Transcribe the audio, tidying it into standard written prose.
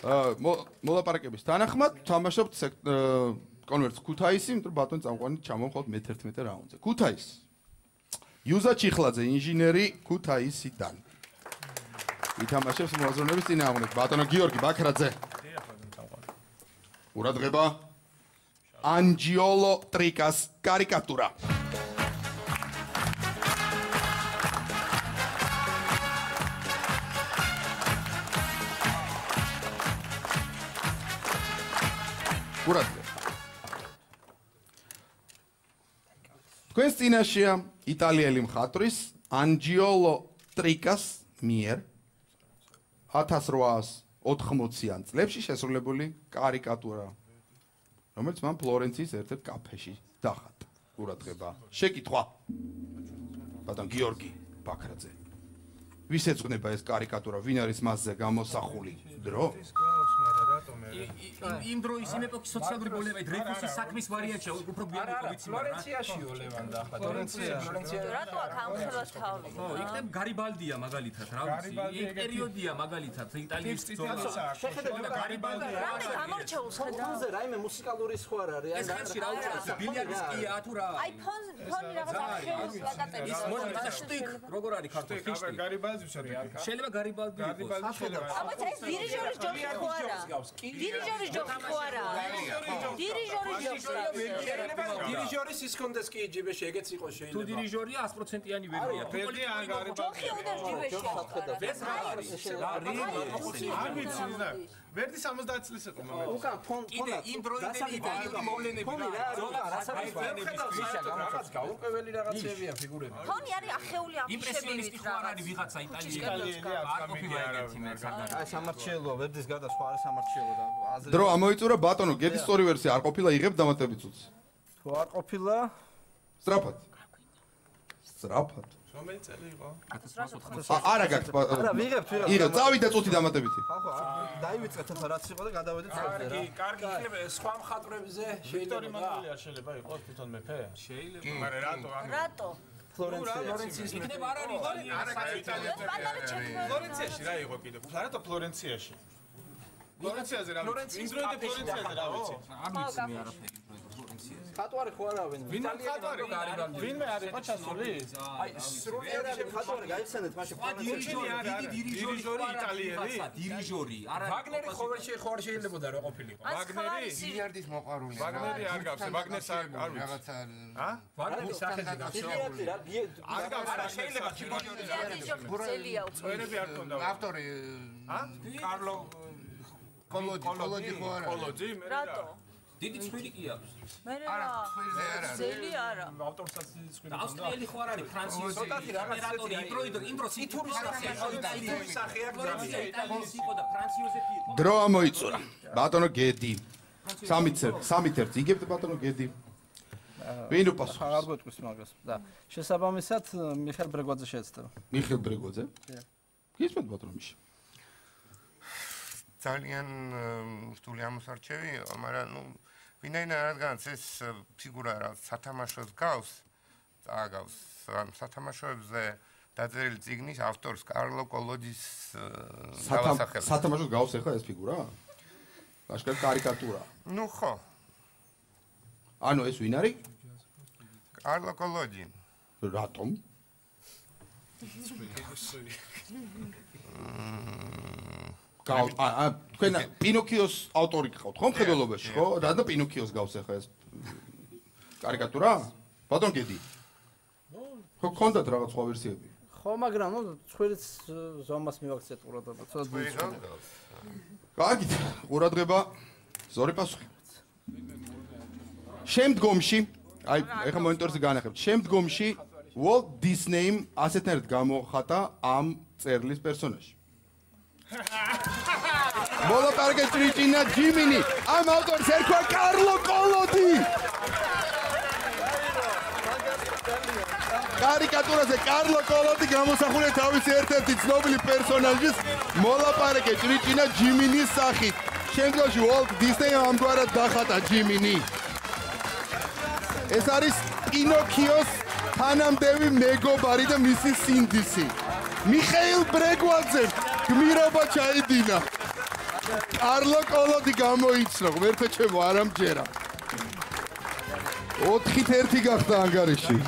მოლაპარაკების თანახმად თამაშობთ კონვერტს ქუთაისი, იმიტომ რომ ბატონი წამყვანი ჩამოვხვალთ მე-11 რაუნდზე. ქუთაისი. იუზა ჩიხლაძე, ინჟინერი ქუთაისიდან. ითამაშებს მოაზროვნების წინააღმდეგ. ბატონო გიორგი ბაქრაძე. ყურადღება. ანჯიოლო ტრიკას კარიკატურა. ყურადღება. თქვენს წინაშეა იტალიელი მხატვრის ანჯიოლო ტრიკას მიერ 1880-იან წლებში შესრულებული კარიკატურა, რომელიც მან ფლორენციის ერთ-ერთ კაფეში დახატა. ყურადღება. შეკითხვა. ბატონ გიორგი ბაქრაძე. ვის ეძღვნება ეს კარიკატურა, ვინ არის მასზე გამოსახული? დრო? იმ დროის იმ ეპოქის სოციალური პრობლემა დრეიფუსის საქმის ვარიანტია უფრო გვიანი იყო ვიცი მაგრამ ფლორენციაში ოლევან და ფლორენცია რატო აქ ამხელას თავი ხო იქნებ გარიბალდია მაგალითად რა ვიცი იქ პერიოდია მაგალითად იტალიის ბრძოლა შეხედეთ გარიბალდი გამორჩეულს ფონზე რაიმე მუსიკალური სხვა რა არის ეს ხერში რა უწევს ბილიარდისტია თუ რა აი ფონი რაღაც ახეულს პლაკატები ის მოდი შტიკ როგორ არის ქართული შტიკ გარიბალდი შეიძლება შეიძლება გარიბალდი იყოს აბა ეს დირიჟორის ჯობი ხო არა დირიჟორის ჯობი ხო არა დირიჟორის ჯობი დირიჟორის ის კონდეს კი ჯიბეში ეგეც იყოს შეიძლება თუ დირიჟორია 100%-იანი ვერია თუ ჯოხი უნდა ჯიბეში ეს რა არის არ ვიცი ნა ვერდი 70 წლის იყო მომენტი უკან კიდე იმ დროინდელი იტალიური მოვლენები რაღაც გაურკვეველი რაღაცებია ფიგურები ფონი არის ახეული იმპრესიონისტი ხო არ არის ვიღაცა იტალიელი არ ყოფილა ეგეთი მერცადარი აი სამარჩეულო ვერდის გარდა სხვა არის სამარჩეულო და აზრი დრო ამოიწურა ბატონო გედის სწორი ვერსია არ ყოფილა იღებ დამატებით წუთს თუ არ ყოფილა სწრაფად სწრაფად რომელი წელი იყო 1880 არა გაქვს არა ვიღებთ იღებ წავიდა წუთი დამატებითი ხო დაივიწყეთ ახლა რაც იყო და გადავედით სწორად რა კარგი იქნება სხვა მხატვრებზე შეიძლება მანულია შეიძლება იყოს თვითონ მეფე შეიძლება მაგრამ რატო ფლორენციის იქნება არ არის ფლორენციაში რა იყო კიდე რატო ფლორენციაში ფლორენციაზე რა ვიცი იმ დროინდე ფლორენციაზე რა ვიცი არ ვიცი მე არაფერი ფლორენციაზე ხატვარი ხო არავინ ვინმე არის ხო ჩასული აი სრულიად ხატვარი გაიხსენეთ მაშინ დირიჟორი იტალიელი დირიჟორი არა ვაგნერი ხო არ შეიძლება რა ყოფილიყო ვაგნერი ბილიარდის მოყვარული ვაგნერი არ გავს ვაგნერს არ ვიცი რაღაცა ვაგნერის სახელზე გავს არ გავს არა შეიძლება ძელია წვერები არ ქონდა ავტორი კარლო კოლოდი ხო არა კოლოდი მე რატო დიდი ცხვირი კი აქვს მე რა ძელი არა ავტორსაც ცხვირი და ავსტრიელი ხო არ არის ფრანციის იმპერატორი იმ დროს იტურის სახე აქვს იტალიის იყო და ფრანც იოზეფი იყო დრო ამოიწურა ბატონო გედი 3-1 იგებთ ბატონო გედი ვინ უპასუხებს აღარ გვეტყვის მაგას და შესაბამისად მიხელ ბრეგვაძე შეეცდება მიხელ ბრეგვაძე გისმენთ ბატონო მიშა ძალიან რთული ამოსარჩევია, მაგრამ ნუ ვინაიდან რადგანაც ეს ფიგურა რა სათამაშოს გავს, წააგავს სათამაშოებზე დაწერილი წიგნის ავტორს კარლო კოლოდის დავასახელებ. სათამაშოს გავს ახლა ეს ფიგურა? ლაშქარ კარიკატურა. ნუ ხო. ანუ ეს ვინ არის? კარლო კოლოდი. რატომ? თქვენ პინოქიოს ავტორი გყავთ ხო მხედველობაში ხო? რატო პინოქიოს გავს ახლა ეს კარიკატურა? ბატონ გედი. ხო გქონდათ რაღაც სხვა ვერსიები? ხო, მაგრამ ნუ ცხვირიც ზომას მივაქციეთ ყურადღება, ცოტა ძვირად. კარგით, ყურადღება ზორი პასუხი. შემდგომში, აი ეხლა მონიტორზე განახებთ. შემდგომში Walt Disney-მ ასეთნაირად გამოხატა ამ წერლის პერსონაჟი. მოლაპარაკე ტრიჭინა ჯიმინი, ამ ავტორს ერქვა კარლო კოლოდი. კარიკატურაზე კარლო კოლოდი გამოსახულია თავისი ერთ-ერთი ცნობილი პერსონაჟის მოლაპარაკე ტრიჭინა ჯიმინის სახით. შემდგომში Walt Disney-მ ამგვარად დახატა ჯიმინი. ეს არის პინოქიოს თანამდევი მეგობარი და მისი სინდისი. მიხეილ ბრეგვაძემ გმირობა ჩაიდინა. კარლო კოლოდი გამოიცნო, ღმერთო ჩემო, არ ამჯერა. 4-1 გახდა ანგარიში.